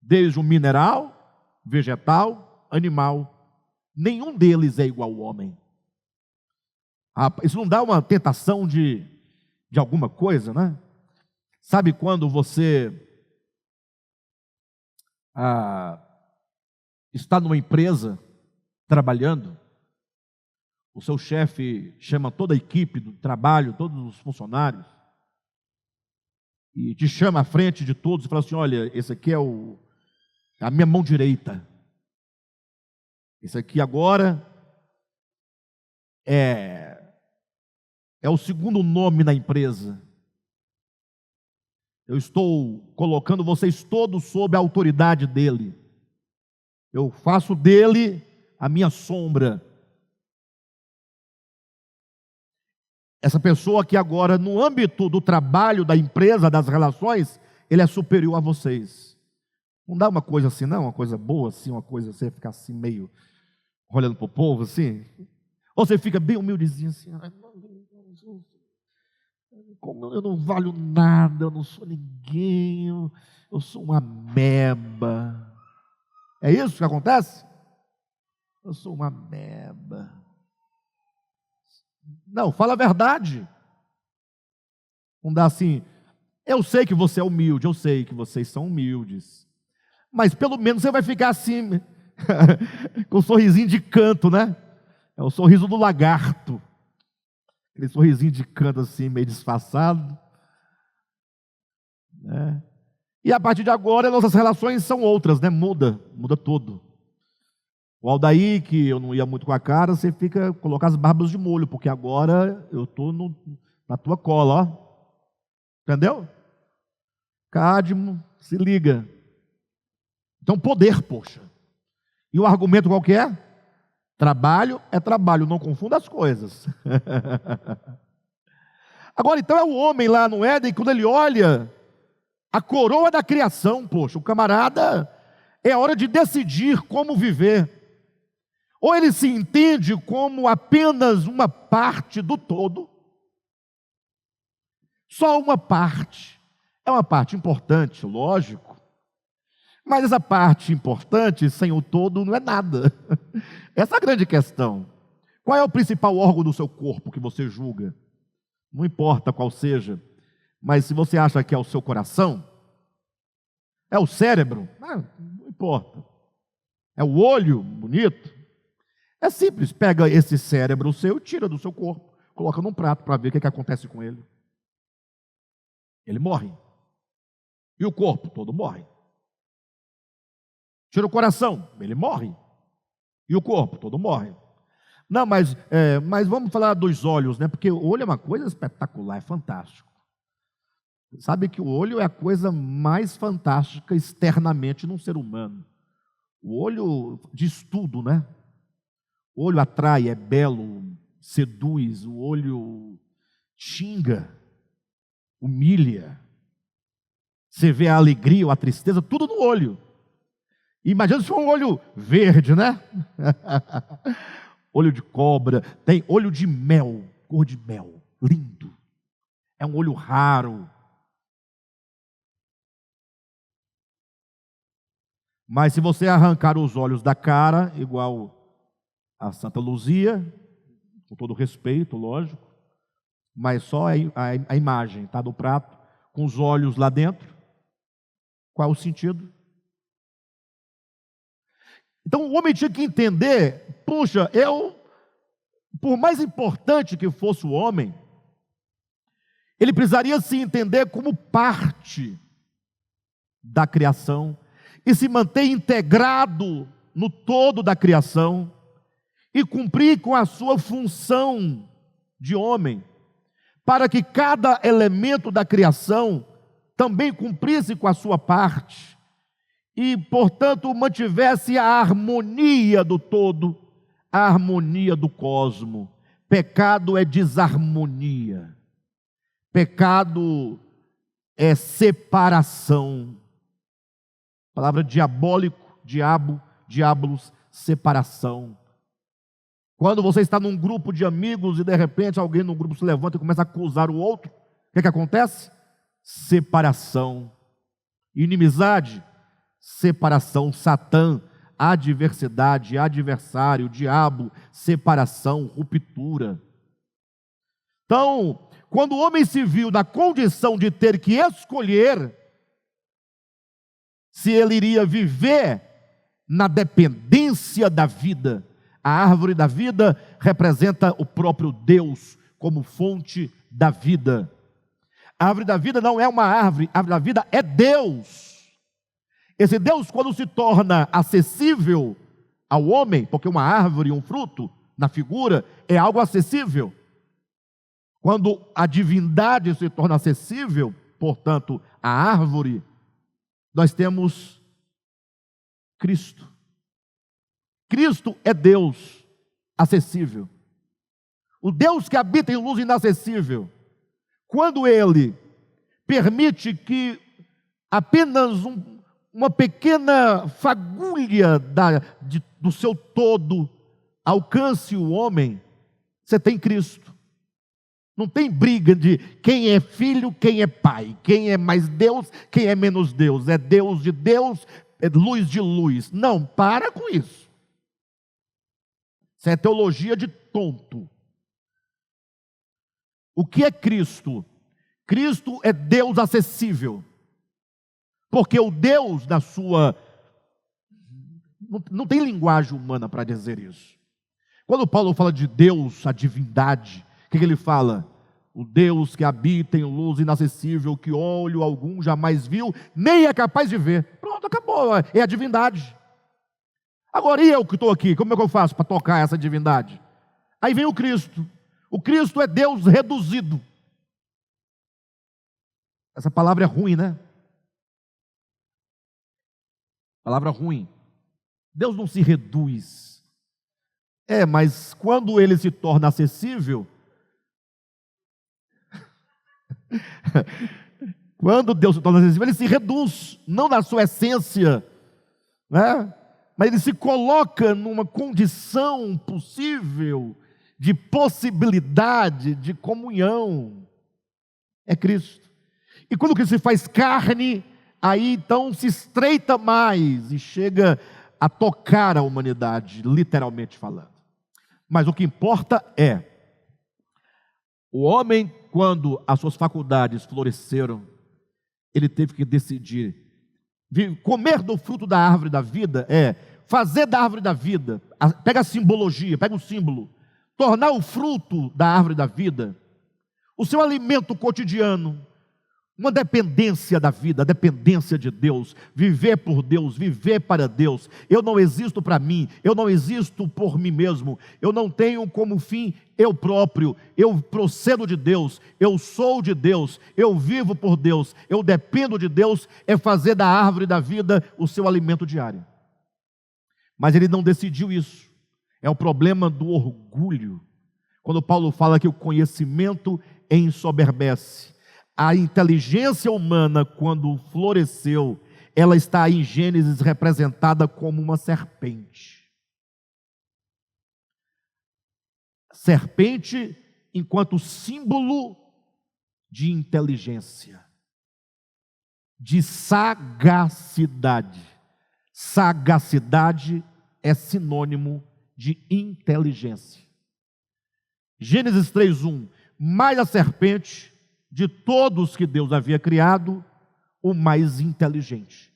desde o mineral, vegetal, animal, nenhum deles é igual ao homem. Isso não dá uma tentação de alguma coisa, né? Sabe quando você está numa empresa trabalhando, o seu chefe chama toda a equipe do trabalho, todos os funcionários, e te chama à frente de todos e fala assim: olha, esse aqui é a minha mão direita. Esse aqui agora é o segundo nome na empresa. Eu estou colocando vocês todos sob a autoridade dele. Eu faço dele a minha sombra. Essa pessoa que agora, no âmbito do trabalho, da empresa, das relações, ele é superior a vocês. Não dá uma coisa assim, não? Uma coisa boa assim, uma coisa você ficar assim meio olhando para o povo assim? Ou você fica bem humildezinho assim: como eu não valho nada, eu não sou ninguém, eu sou uma ameba. É isso que acontece? Eu sou uma ameba. Não, fala a verdade. Não dá assim: eu sei que você é humilde, eu sei que vocês são humildes, mas pelo menos você vai ficar assim, com um sorrisinho de canto, né? É o sorriso do lagarto. Aquele sorrisinho de canto assim, meio disfarçado, né? E a partir de agora, nossas relações são outras, né? Muda tudo. O Aldair, que eu não ia muito com a cara, você fica, colocar as barbas de molho, porque agora eu estou na tua cola, ó. Entendeu? Cadmo, se liga. Então, poder, poxa. E o argumento qual que é? Trabalho é trabalho, não confunda as coisas. Agora, então, é o homem lá no Éden, quando ele olha a coroa da criação, poxa, o camarada, é hora de decidir como viver. Ou ele se entende como apenas uma parte do todo, só uma parte. É uma parte importante, lógico, mas essa parte importante, sem o todo, não é nada. Essa é a grande questão. Qual é o principal órgão do seu corpo que você julga? Não importa qual seja, mas se você acha que é o seu coração, é o cérebro, não importa. É o olho, bonito. É simples, pega esse cérebro seu, tira do seu corpo, coloca num prato para ver o que acontece com ele. Ele morre. E o corpo todo morre. Tira o coração, ele morre. E o corpo todo morre. Não, mas vamos falar dos olhos, né? Porque o olho é uma coisa espetacular, é fantástico. Sabe que o olho é a coisa mais fantástica externamente num ser humano. O olho diz tudo, né? O olho atrai, é belo, seduz, o olho xinga, humilha. Você vê a alegria ou a tristeza, tudo no olho. Imagina se for um olho verde, né? Olho de cobra, tem olho de mel, cor de mel, lindo. É um olho raro. Mas se você arrancar os olhos da cara, igual a Santa Luzia, com todo respeito, lógico, mas só a imagem está do prato, com os olhos lá dentro, qual é o sentido? Então o homem tinha que entender, puxa, por mais importante que fosse o homem, ele precisaria se entender como parte da criação e se manter integrado no todo da criação e cumprir com a sua função de homem, para que cada elemento da criação também cumprisse com a sua parte e, portanto, mantivesse a harmonia do todo, a harmonia do cosmo. Pecado é desarmonia. Pecado é separação. A palavra diabólico, diabo, diabolos, separação. Quando você está num grupo de amigos e de repente alguém no grupo se levanta e começa a acusar o outro, o que acontece? Separação. Inimizade, separação. Satã, adversidade, adversário, diabo, separação, ruptura. Então, quando o homem se viu na condição de ter que escolher se ele iria viver na dependência da vida, a árvore da vida representa o próprio Deus como fonte da vida. A árvore da vida não é uma árvore, a árvore da vida é Deus. Esse Deus, quando se torna acessível ao homem, porque uma árvore, um fruto, na figura, é algo acessível. Quando a divindade se torna acessível, portanto, a árvore, nós temos Cristo. Cristo é Deus acessível. O Deus que habita em luz inacessível. Quando Ele permite que apenas uma pequena fagulha do seu todo alcance o homem, você tem Cristo. Não tem briga de quem é filho, quem é pai, quem é mais Deus, quem é menos Deus. É Deus de Deus, é luz de luz. Não, para com isso. Isso é teologia de tonto. O que é Cristo? Cristo é Deus acessível. Porque o Deus da sua... Não tem linguagem humana para dizer isso. Quando Paulo fala de Deus, a divindade, o que ele fala? O Deus que habita em luz inacessível, que olho algum jamais viu, nem é capaz de ver. Pronto, acabou, é a divindade. Agora, e eu que estou aqui, como é que eu faço para tocar essa divindade? Aí vem o Cristo. O Cristo é Deus reduzido. Essa palavra é ruim, né? Palavra ruim. Deus não se reduz. Mas quando Ele se torna acessível, quando Deus se torna acessível, Ele se reduz, não na sua essência, né? Mas Ele se coloca numa condição possível de possibilidade de comunhão. É Cristo. E quando Cristo se faz carne, aí então se estreita mais e chega a tocar a humanidade, literalmente falando. Mas o que importa é, o homem, quando as suas faculdades floresceram, ele teve que decidir. Comer do fruto da árvore da vida é fazer da árvore da vida, pega a simbologia, pega o símbolo, tornar o fruto da árvore da vida o seu alimento cotidiano, uma dependência da vida, a dependência de Deus, viver por Deus, viver para Deus. Eu não existo para mim, eu não existo por mim mesmo, eu não tenho como fim eu próprio, eu procedo de Deus, eu sou de Deus, eu vivo por Deus, eu dependo de Deus, é fazer da árvore da vida o seu alimento diário. Mas ele não decidiu isso, é o problema do orgulho. Quando Paulo fala que o conhecimento ensoberbece, a inteligência humana, quando floresceu, ela está em Gênesis representada como uma serpente. Serpente enquanto símbolo de inteligência, de sagacidade. Sagacidade é sinônimo de inteligência. Gênesis 3:1, mais a serpente, de todos que Deus havia criado, o mais inteligente,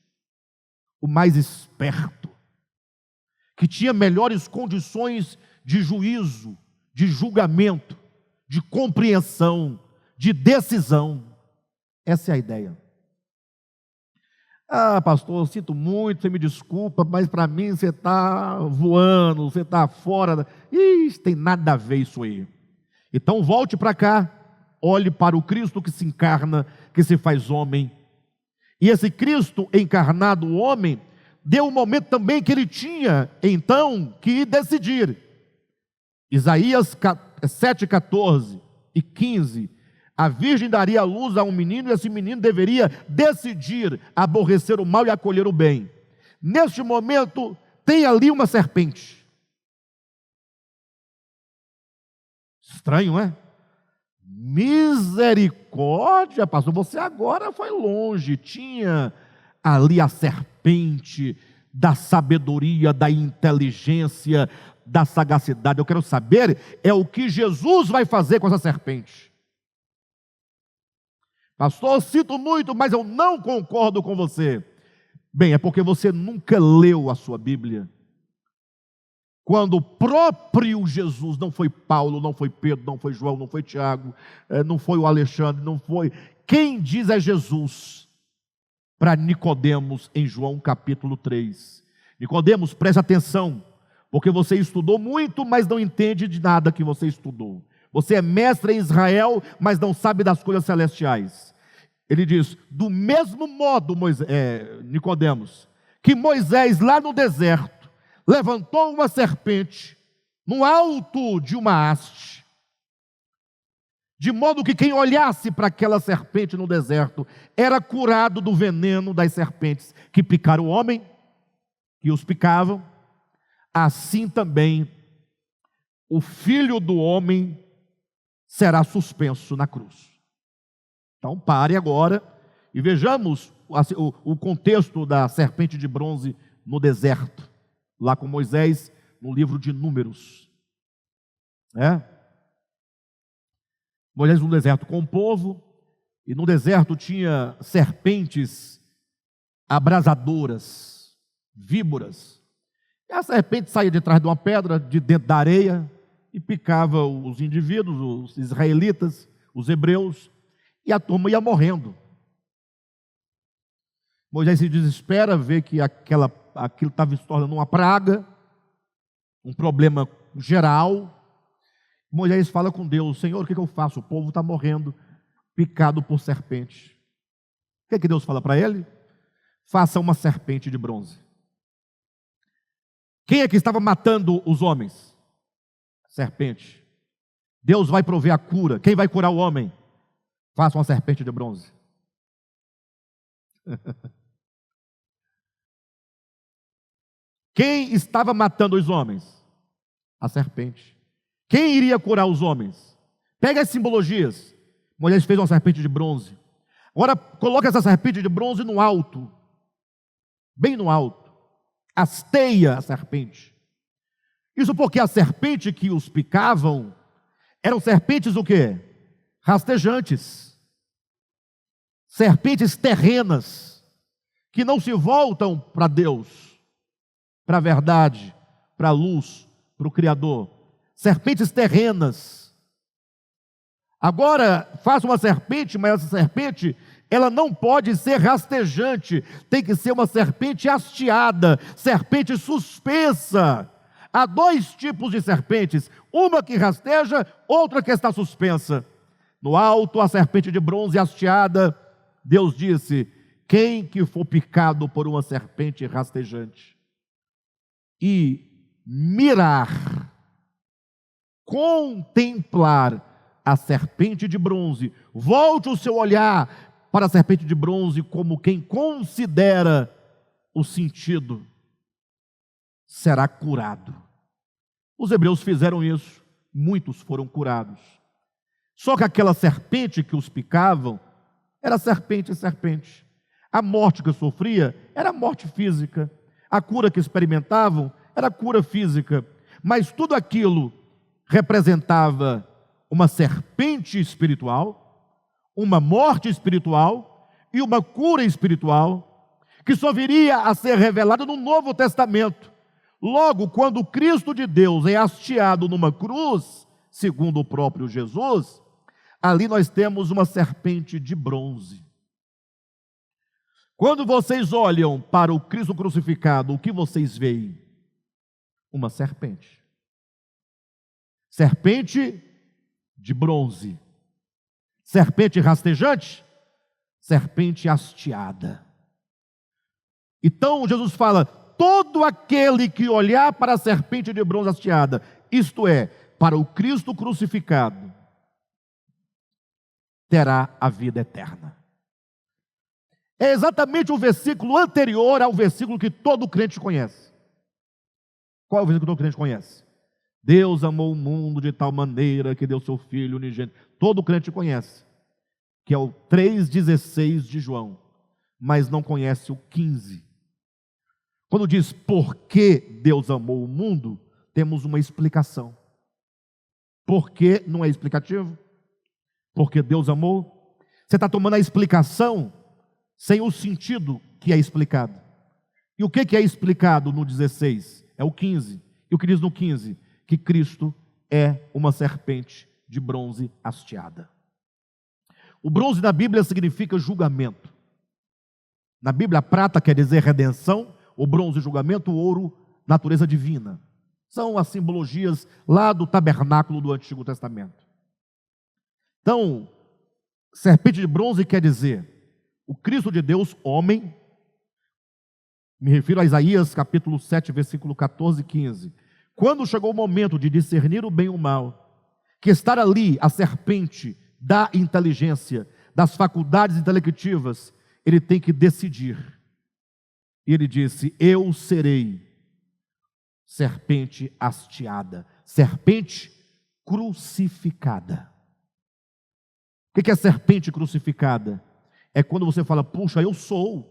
o mais esperto, que tinha melhores condições de juízo, de julgamento, de compreensão, de decisão. Essa é a ideia. Ah, pastor, eu sinto muito, você me desculpa, mas para mim você está voando, você está fora. Ih, tem nada a ver isso aí. Então volte para cá, olhe para o Cristo que se encarna, que se faz homem. E esse Cristo encarnado homem, deu um momento também que ele tinha, então, que decidir. Isaías 7:14 e 15. A virgem daria à luz a um menino, e esse menino deveria decidir aborrecer o mal e acolher o bem. Neste momento, tem ali uma serpente. Estranho, não é? Misericórdia, pastor, você agora foi longe. Tinha ali a serpente da sabedoria, da inteligência, da sagacidade. Eu quero saber é o que Jesus vai fazer com essa serpente. Pastor, eu sinto muito, mas eu não concordo com você. Bem, é porque você nunca leu a sua Bíblia. Quando o próprio Jesus, não foi Paulo, não foi Pedro, não foi João, não foi Tiago, não foi o Alexandre, não foi. Quem diz é Jesus para Nicodemos em João capítulo 3. Nicodemos, preste atenção, porque você estudou muito, mas não entende de nada que você estudou. Você é mestre em Israel, mas não sabe das coisas celestiais. Ele diz, do mesmo modo, Nicodemos, que Moisés lá no deserto levantou uma serpente no alto de uma haste, de modo que quem olhasse para aquela serpente no deserto era curado do veneno das serpentes que picaram o homem, que os picavam. Assim também o Filho do Homem será suspenso na cruz. Então pare agora e vejamos o contexto da serpente de bronze no deserto, lá com Moisés, no livro de Números. Moisés no deserto com o povo, e no deserto tinha serpentes abrasadoras, víboras. E a serpente saía de trás de uma pedra, de dentro da areia, e picava os indivíduos, os israelitas, os hebreus, e a turma ia morrendo. Moisés se desespera, vê que aquilo estava se tornando uma praga, um problema geral. Moisés fala com Deus, Senhor, o que eu faço? O povo está morrendo, picado por serpente. O que Deus fala para ele? Faça uma serpente de bronze. Quem é que estava matando os homens? Serpente. Deus vai prover a cura. Quem vai curar o homem? Faça uma serpente de bronze. Quem estava matando os homens? A serpente. Quem iria curar os homens? Pega as simbologias. Moisés fez uma serpente de bronze. Agora coloca essa serpente de bronze no alto, bem no alto. Hasteia a serpente. Isso porque a serpente que os picavam eram serpentes o quê? Rastejantes. Serpentes terrenas, que não se voltam para Deus, para a verdade, para a luz, para o Criador. Serpentes terrenas. Agora, faça uma serpente, mas essa serpente, ela não pode ser rastejante, tem que ser uma serpente hasteada, serpente suspensa. Há dois tipos de serpentes, uma que rasteja, outra que está suspensa. No alto, a serpente de bronze hasteada, Deus disse, quem que for picado por uma serpente rastejante e mirar, contemplar a serpente de bronze, volte o seu olhar para a serpente de bronze como quem considera o sentido, será curado. Os hebreus fizeram isso, muitos foram curados. Só que aquela serpente que os picavam era serpente. A morte que sofria era morte física. A cura que experimentavam era cura física, mas tudo aquilo representava uma serpente espiritual, uma morte espiritual e uma cura espiritual, que só viria a ser revelada no Novo Testamento. Logo, quando o Cristo de Deus é hasteado numa cruz, segundo o próprio Jesus, ali nós temos uma serpente de bronze. Quando vocês olham para o Cristo crucificado, o que vocês veem? Uma serpente. Serpente de bronze. Serpente rastejante? Serpente hasteada. Então Jesus fala: todo aquele que olhar para a serpente de bronze hasteada, isto é, para o Cristo crucificado, terá a vida eterna. É exatamente o versículo anterior ao versículo que todo crente conhece. Qual é o versículo que todo crente conhece? Deus amou o mundo de tal maneira que deu seu Filho unigênito. Todo crente conhece, que é o 3,16 de João, mas não conhece o 15. Quando diz por que Deus amou o mundo, temos uma explicação. Por que não é explicativo? Porque Deus amou. Você está tomando a explicação sem o sentido que é explicado. E o que é explicado no 16? É o 15. E o que diz no 15? Que Cristo é uma serpente de bronze hasteada. O bronze na Bíblia significa julgamento. Na Bíblia, a prata quer dizer redenção, o bronze, julgamento, o ouro, natureza divina. São as simbologias lá do tabernáculo do Antigo Testamento. Então, serpente de bronze quer dizer o Cristo de Deus, homem. Me refiro a Isaías capítulo 7, versículo 14 e 15. Quando chegou o momento de discernir o bem e o mal, que estar ali a serpente da inteligência, das faculdades intelectivas, ele tem que decidir. E ele disse: eu serei serpente hasteada, serpente crucificada. O que é serpente crucificada? É quando você fala: puxa, eu sou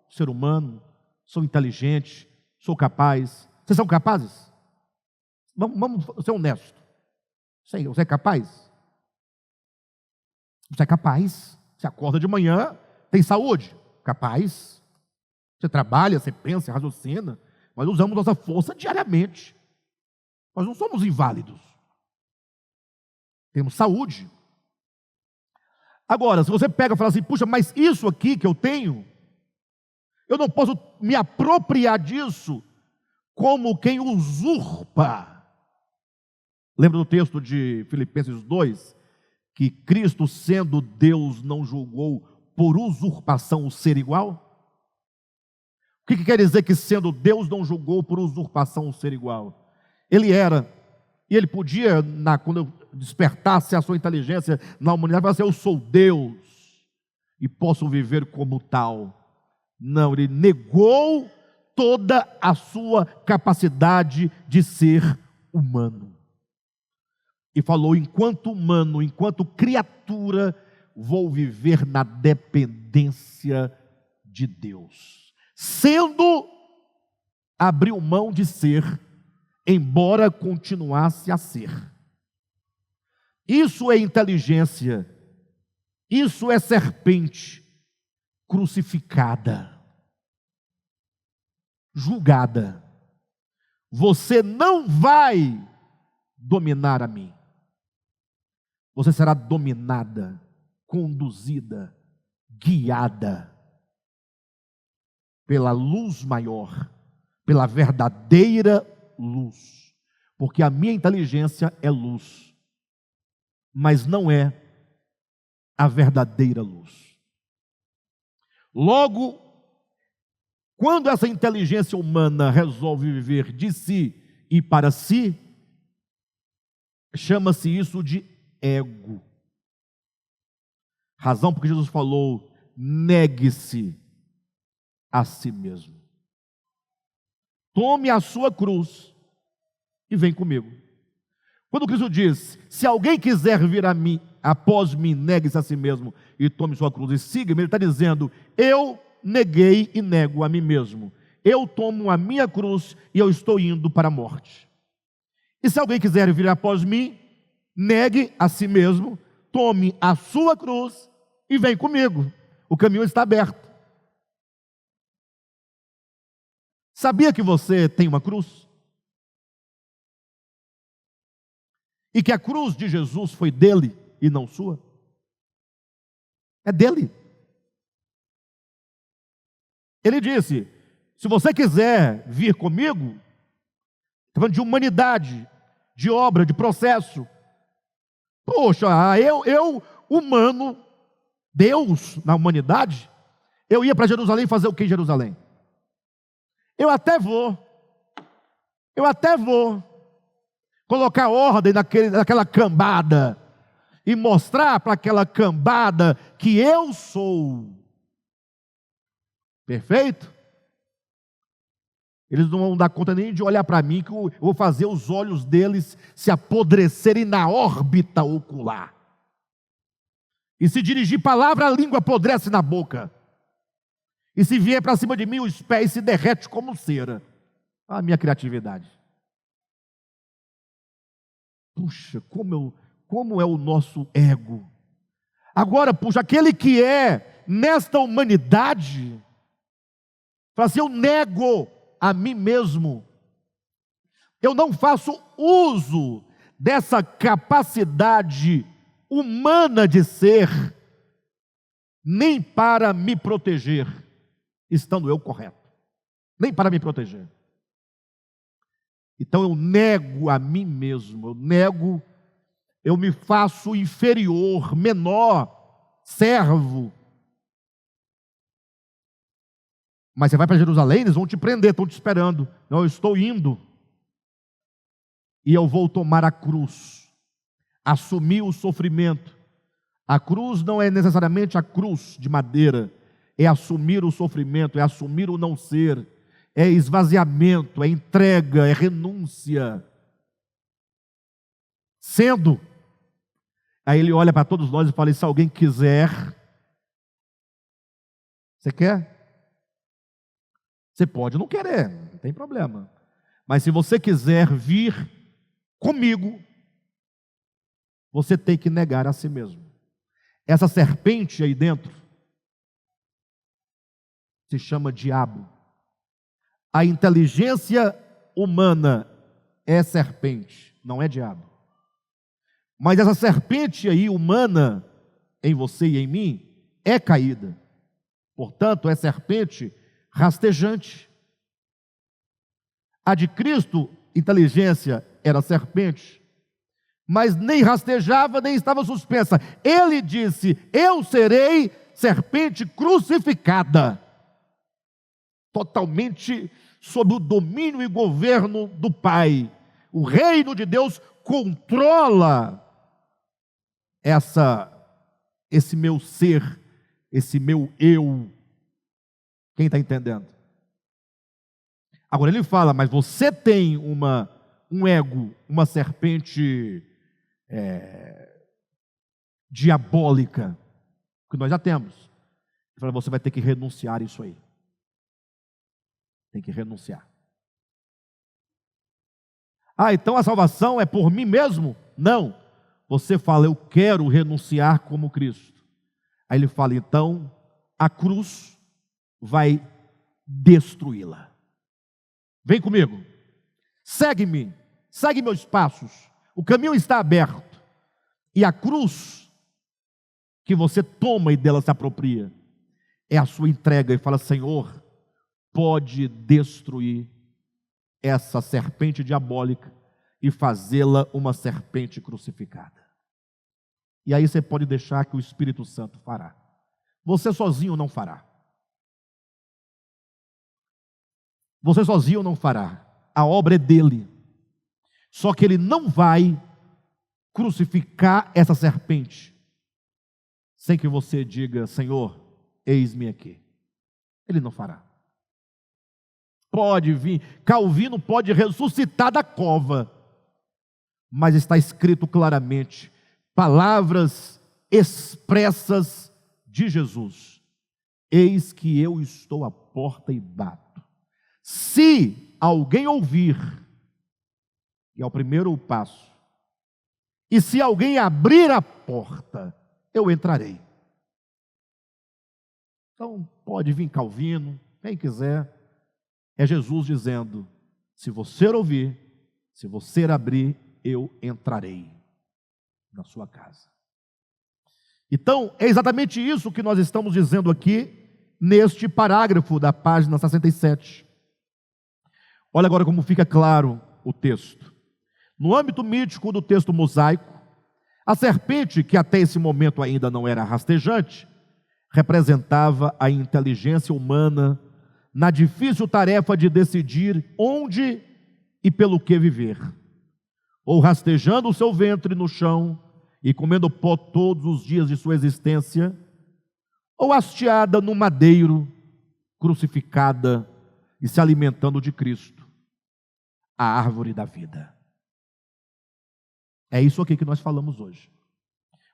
ser humano, sou inteligente, sou capaz. Vocês são capazes? Vamos ser honesto. Você é capaz? Você é capaz. Você acorda de manhã, tem saúde? Capaz. Você trabalha, você pensa, você raciocina. Nós usamos nossa força diariamente. Nós não somos inválidos. Temos saúde. Agora, se você pega e fala assim: puxa, mas isso aqui que eu tenho, eu não posso me apropriar disso como quem usurpa. Lembra do texto de Filipenses 2? Que Cristo, sendo Deus, não julgou por usurpação o ser igual? O que quer dizer que sendo Deus não julgou por usurpação o ser igual? Ele era, e ele podia, quando despertasse a sua inteligência na humanidade, falar assim: eu sou Deus e posso viver como tal. Não, ele negou toda a sua capacidade de ser humano. E falou: enquanto humano, enquanto criatura, vou viver na dependência de Deus. Sendo, abriu mão de ser, embora continuasse a ser. Isso é inteligência. Isso é serpente crucificada, julgada. Você não vai dominar a mim. Você será dominada, conduzida, guiada pela luz maior, pela verdadeira luz. Porque a minha inteligência é luz, mas não é a verdadeira luz. Logo, quando essa inteligência humana resolve viver de si e para si, chama-se isso de ego. Razão porque Jesus falou: negue-se a si mesmo. Tome a sua cruz e vem comigo. Quando Cristo diz: se alguém quiser vir a mim, após mim, negue-se a si mesmo e tome sua cruz e siga-me, ele está dizendo: eu neguei e nego a mim mesmo. Eu tomo a minha cruz e eu estou indo para a morte. E se alguém quiser vir após mim, negue a si mesmo, tome a sua cruz e vem comigo. O caminho está aberto. Sabia que você tem uma cruz? E que a cruz de Jesus foi dele e não sua? É dele. Ele disse: se você quiser vir comigo, está falando de humanidade, de obra, de processo. Poxa, eu humano, Deus na humanidade, eu ia para Jerusalém fazer o que em Jerusalém? Eu até vou colocar ordem naquela cambada e mostrar para aquela cambada que eu sou perfeito. Eles não vão dar conta nem de olhar para mim, que eu vou fazer os olhos deles se apodrecerem na órbita ocular. E se dirigir palavra, a língua apodrece na boca. E se vier para cima de mim, os pés se derretem como cera. A minha criatividade. Puxa, como é o nosso ego. Agora, puxa, aquele que é nesta humanidade, fala assim: eu nego a mim mesmo. Eu não faço uso dessa capacidade humana de ser, nem para me proteger, estando eu correto. Nem para me proteger. Então eu nego a mim mesmo, eu me faço inferior, menor, servo. Mas você vai para Jerusalém, eles vão te prender, estão te esperando. Não, eu estou indo. E eu vou tomar a cruz, assumir o sofrimento. A cruz não é necessariamente a cruz de madeira, é assumir o sofrimento, é assumir o não ser, é esvaziamento, é entrega, é renúncia. Sendo, aí ele olha para todos nós e fala: se alguém quiser, você quer? Você pode não querer, não tem problema. Mas se você quiser vir comigo, você tem que negar a si mesmo. Essa serpente aí dentro se chama diabo. A inteligência humana é serpente, não é diabo. Mas essa serpente aí humana, em você e em mim, é caída. Portanto, é serpente rastejante. A de Cristo, inteligência, era serpente, mas nem rastejava, nem estava suspensa. Ele disse: eu serei serpente crucificada, totalmente sob o domínio e governo do Pai. O reino de Deus controla esse meu ser, esse meu eu. Quem está entendendo? Agora ele fala: mas você tem um ego, uma serpente diabólica, que nós já temos. Ele fala: você vai ter que renunciar a isso aí. Tem que renunciar. Ah, então a salvação é por mim mesmo? Não. Você fala: eu quero renunciar como Cristo. Aí ele fala: então a cruz vai destruí-la. Vem comigo, segue-me, segue meus passos, o caminho está aberto, e a cruz que você toma e dela se apropria, é a sua entrega, e fala: Senhor, pode destruir essa serpente diabólica e fazê-la uma serpente crucificada. E aí você pode deixar que o Espírito Santo fará. Você sozinho não fará. Você sozinho não fará. A obra é dele. Só que ele não vai crucificar essa serpente sem que você diga: Senhor, eis-me aqui. Ele não fará. Pode vir, Calvino pode ressuscitar da cova, mas está escrito claramente, palavras expressas de Jesus: eis que eu estou à porta e bato. Se alguém ouvir, que é o primeiro passo, e se alguém abrir a porta, eu entrarei. Então, pode vir Calvino, quem quiser, é Jesus dizendo: se você ouvir, se você abrir, eu entrarei na sua casa. Então, é exatamente isso que nós estamos dizendo aqui, neste parágrafo da página 67. Olha agora como fica claro o texto. No âmbito mítico do texto mosaico, a serpente, que até esse momento ainda não era rastejante, representava a inteligência humana na difícil tarefa de decidir onde e pelo que viver. Ou rastejando o seu ventre no chão e comendo pó todos os dias de sua existência, ou hasteada no madeiro, crucificada e se alimentando de Cristo, a árvore da vida. É isso aqui que nós falamos hoje.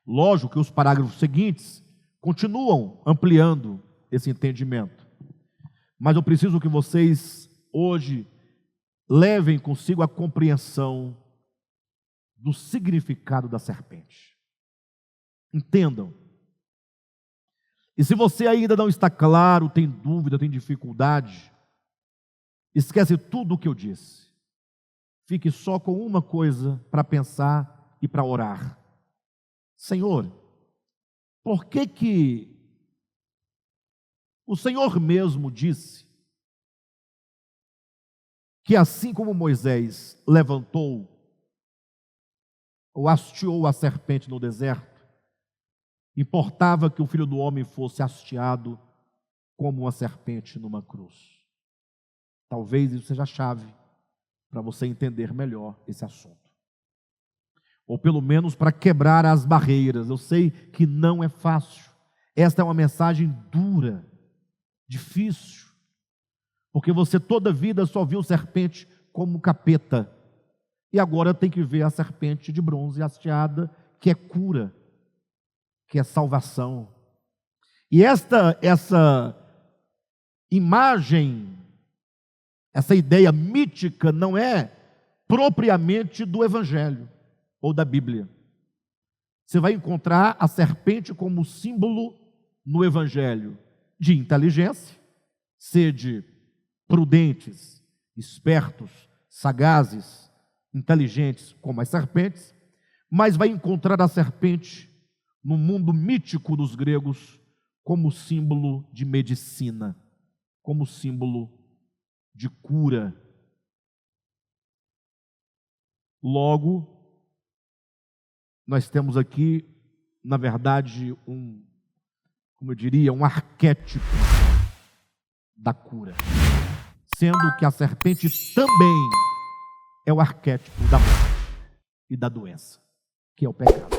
Lógico que os parágrafos seguintes continuam ampliando esse entendimento, mas eu preciso que vocês hoje levem consigo a compreensão do significado da serpente. Entendam. E se você ainda não está claro, tem dúvida, tem dificuldade, esquece tudo o que eu disse. Fique só com uma coisa para pensar e para orar. Senhor, por que o Senhor mesmo disse que assim como Moisés levantou ou hasteou a serpente no deserto, importava que o Filho do Homem fosse hasteado como uma serpente numa cruz? Talvez isso seja a chave para você entender melhor esse assunto. Ou pelo menos para quebrar as barreiras. Eu sei que não é fácil. Esta é uma mensagem dura, difícil, porque você toda a vida só viu serpente como capeta, e agora tem que ver a serpente de bronze hasteada, que é cura, que é salvação. E essa imagem, essa ideia mítica não é propriamente do Evangelho ou da Bíblia. Você vai encontrar a serpente como símbolo no Evangelho de inteligência, sede prudentes, espertos, sagazes, inteligentes como as serpentes, mas vai encontrar a serpente no mundo mítico dos gregos como símbolo de medicina, como símbolo de cura. Logo, nós temos aqui, na verdade, como eu diria, um arquétipo da cura, sendo que a serpente também é o arquétipo da morte e da doença, que é o pecado.